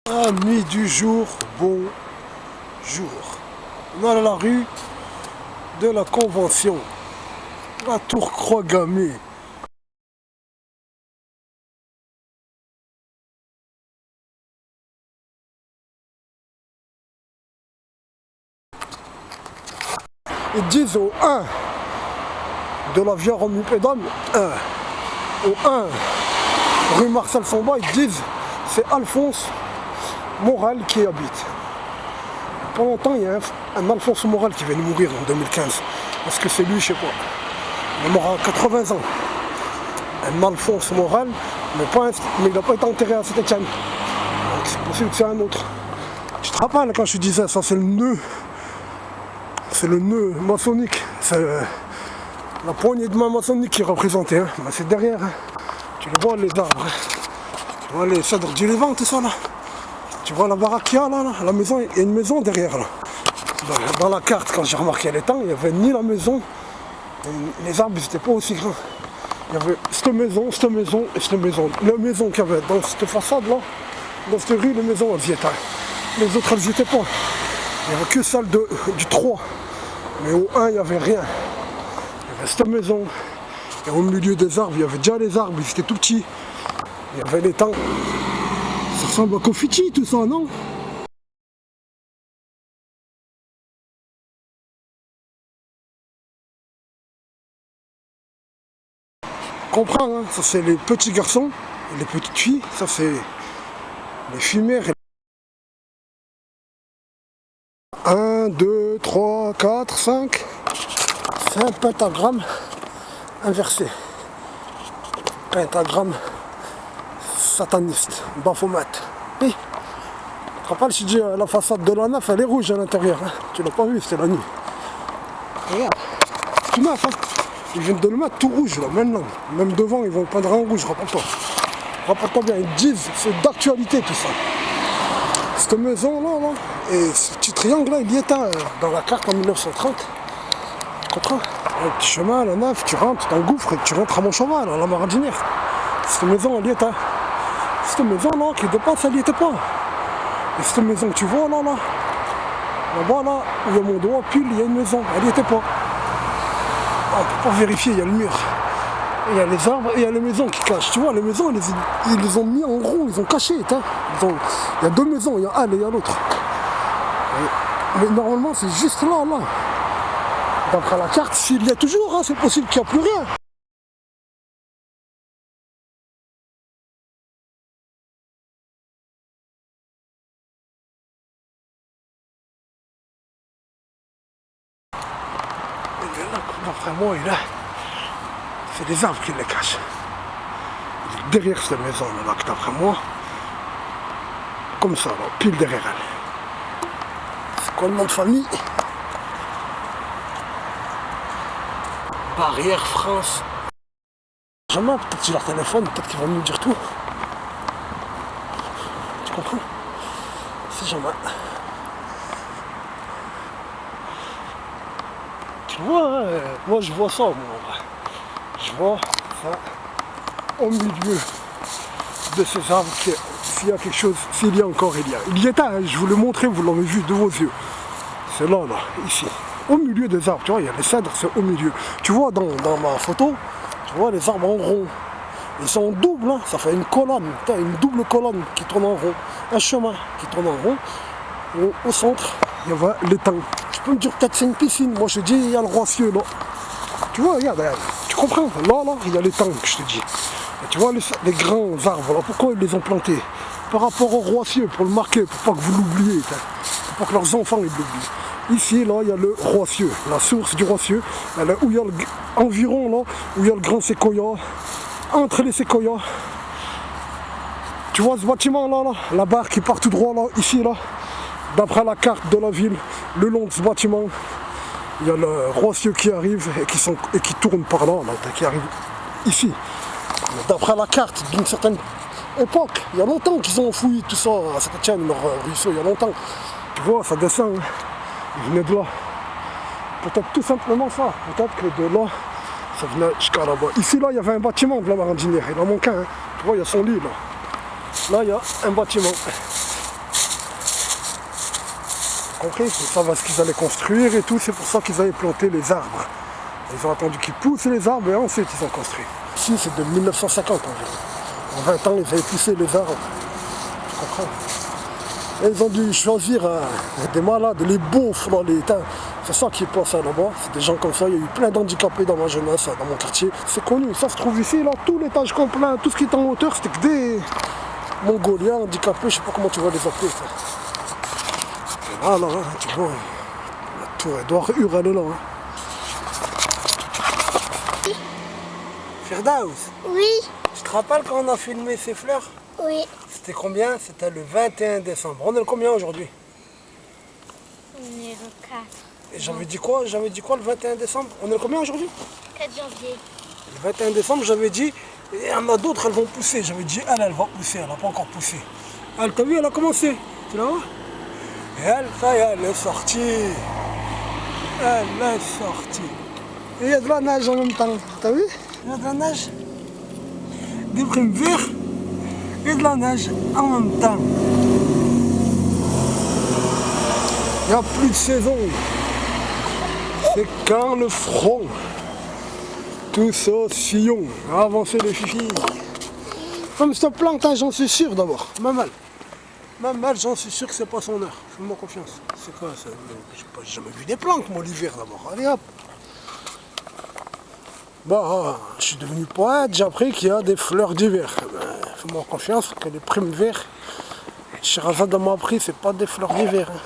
Amis du jour, bonjour. On est à la rue de la Convention, la tour Croix-Gammée. Ils disent au 1 de la Via Romupédane, au 1 rue Marcel Somba, ils disent c'est Alphonse Morel qui y habite. Pendant longtemps, il y a un Alphonse Morel qui vient de mourir en 2015. Parce que c'est lui, je sais pas. Il est mort à 80 ans. Un Alphonse Morel, mais il n'a pas été enterré à Saint-Etienne. Donc c'est possible que c'est un autre. Tu te rappelles quand je te disais ça, c'est le nœud. C'est le nœud maçonnique. C'est la poignée de main maçonnique qui est représentée. Hein. Ben, c'est derrière. Hein. Tu le vois, les arbres. Hein. Tu vois les cèdres du Lévent, tout ça là. Tu vois la baraque qu'il y a là, la maison, il y a une maison derrière là. Dans la carte, quand j'ai remarqué les temps, il n'y avait ni la maison, les arbres n'étaient pas aussi grands. Il y avait cette maison et cette maison. La maison qu'il y avait dans cette façade là, dans cette rue, les maisons elles y étaient. Les autres elles n'y étaient pas. Il n'y avait que celle du 3. Mais au 1 il n'y avait rien. Il y avait cette maison. Et au milieu des arbres, il y avait déjà les arbres, ils étaient tout petits. Il y avait les temps. Ça ressemble à Confiti tout ça, non? Comprends, hein? Ça c'est les petits garçons et les petites filles, ça c'est les fumères. 1, 2, 3, 4, 5. C'est un pentagramme inversé. Pentagramme sataniste, Baphomet. Et tu te rappelles, je dis la façade de la nef, elle est rouge à l'intérieur. Hein? Tu l'as pas vu, c'était la nuit. Regarde, c'est neuf, hein? Ils viennent de le mettre tout rouge là, maintenant. Même devant, ils vont le peindre en rouge, rappelle-toi. Rappelle-toi bien, ils disent, c'est d'actualité tout ça. Cette maison là, et ce petit triangle là, il y était dans la carte en 1930. Tu comprends? Un petit chemin, la nef, tu rentres, tu t'engouffres et tu rentres à Montcheval, à la Marandinière. Cette maison, elle y était. Cette maison là, qui dépasse, elle y était pas. Et cette maison que tu vois là, là-bas là, où il y a mon doigt, pile, il y a une maison, elle y était pas. On peut pas vérifier, il y a le mur. Il y a les arbres et il y a les maisons qui cachent. Tu vois, les maisons, ils les ont mis en rond, ils ont caché. Hein. Il y a deux maisons, il y a elle et il y a l'autre. Mais normalement, c'est juste là, là. D'après la carte, s'il y a toujours, hein, c'est possible qu'il n'y a plus rien. Et là, d'après moi, c'est des arbres qui les cachent. Derrière cette maison là, d'après moi, comme ça, là, pile derrière elle. C'est quoi le nom de famille? Barrière France. Jamais, peut-être j'ai leur téléphone, peut-être qu'ils vont nous dire tout. Tu comprends? C'est jamais. Tu vois, moi je vois ça, moi. Je vois ça au milieu de ces arbres. S'il y a quelque chose, s'il y a encore, il y a. Il y était, hein, je vous l'ai montré, vous l'avez vu de vos yeux. C'est là, là, ici. Au milieu des arbres, tu vois, il y a les cèdres, c'est au milieu. Tu vois, dans ma photo, tu vois les arbres en rond. Ils sont en double, hein, ça fait une colonne, une double colonne qui tourne en rond. Un chemin qui tourne en rond. Au centre, il y avait l'étang. Tu peux me dire peut-être c'est une piscine. Moi je te dis, il y a le Roicieux là. Tu vois, regarde, tu comprends? Là, il y a l'étang que je te dis. Et tu vois les grands arbres, là, pourquoi ils les ont plantés? Par rapport au Roicieux, pour le marquer, pour pas que vous l'oubliez, pour pas que leurs enfants ils l'oublient. Ici, là, il y a le Roicieux, la source du Roicieux, où il y a environ, là, où il y a le grand séquoia. Entre les séquoias, tu vois ce bâtiment là, la barre qui part tout droit là, ici là, d'après la carte de la ville, le long de ce bâtiment, il y a le Roicieux qui arrive et qui tourne par là, qui arrive ici. D'après la carte d'une certaine époque, il y a longtemps qu'ils ont fouillé tout ça à Saint-Etienne, leur ruisseau, il y a longtemps. Tu vois, ça descend, hein. Il venait de là. Peut-être tout simplement ça, peut-être que de là, ça venait jusqu'à là-bas. Ici, là, il y avait un bâtiment de la Marandinière. Il en manque un. Hein. Tu vois, il y a son lit, là. Là, il y a un bâtiment. compris, ils savaient ce qu'ils allaient construire et tout, c'est pour ça qu'ils avaient planté les arbres. Ils ont attendu qu'ils poussent les arbres et ensuite ils ont construit. Ici c'est de 1950 environ. En 20 ans ils avaient poussé les arbres. Tu comprends? Et ils ont dû choisir des malades, les beaufs dans les temps. C'est ça qui est passé là-bas, c'est des gens comme ça, il y a eu plein d'handicapés dans ma jeunesse, dans mon quartier. C'est connu, ça se trouve ici, là, tout l'étage complet, tout ce qui est en hauteur, c'était que des Mongoliens handicapés, je sais pas comment tu vas les appeler. Ça. Et là, tu vois, la tour Edouard Hur, elle est là. Firdaus, Oui, tu te rappelles quand on a filmé ces fleurs? oui. C'était combien? C'était le 21 décembre. On est le combien aujourd'hui? Numéro 4. Et j'avais dit quoi? J'avais dit quoi le 21 décembre? On est le combien aujourd'hui? 4 janvier. Le 21 décembre, j'avais dit, il y en a d'autres, elles vont pousser. J'avais dit, elle va pousser, elle n'a pas encore poussé. Elle, t'as vu, elle a commencé. Tu la vois? Et elle, ça y est, elle est sortie. Elle est sortie. Et il y a de la neige en même temps. T'as vu? Il y a de la neige. Des primes verts et de la neige en même temps. Il n'y a plus de saison. C'est quand le front. Tous au sillon. Avancez les filles. Comme je te plante, hein, j'en suis sûr d'abord. Même elle, j'en suis sûr que c'est pas son heure. Fais-moi confiance. C'est quoi ça? J'ai jamais vu des plantes, moi, l'hiver d'abord. Allez hop. Bah, je suis devenu poète, j'ai appris qu'il y a des fleurs d'hiver. Fais-moi confiance que les primes verts, Sherazade m'a appris, c'est pas des fleurs d'hiver. Hein.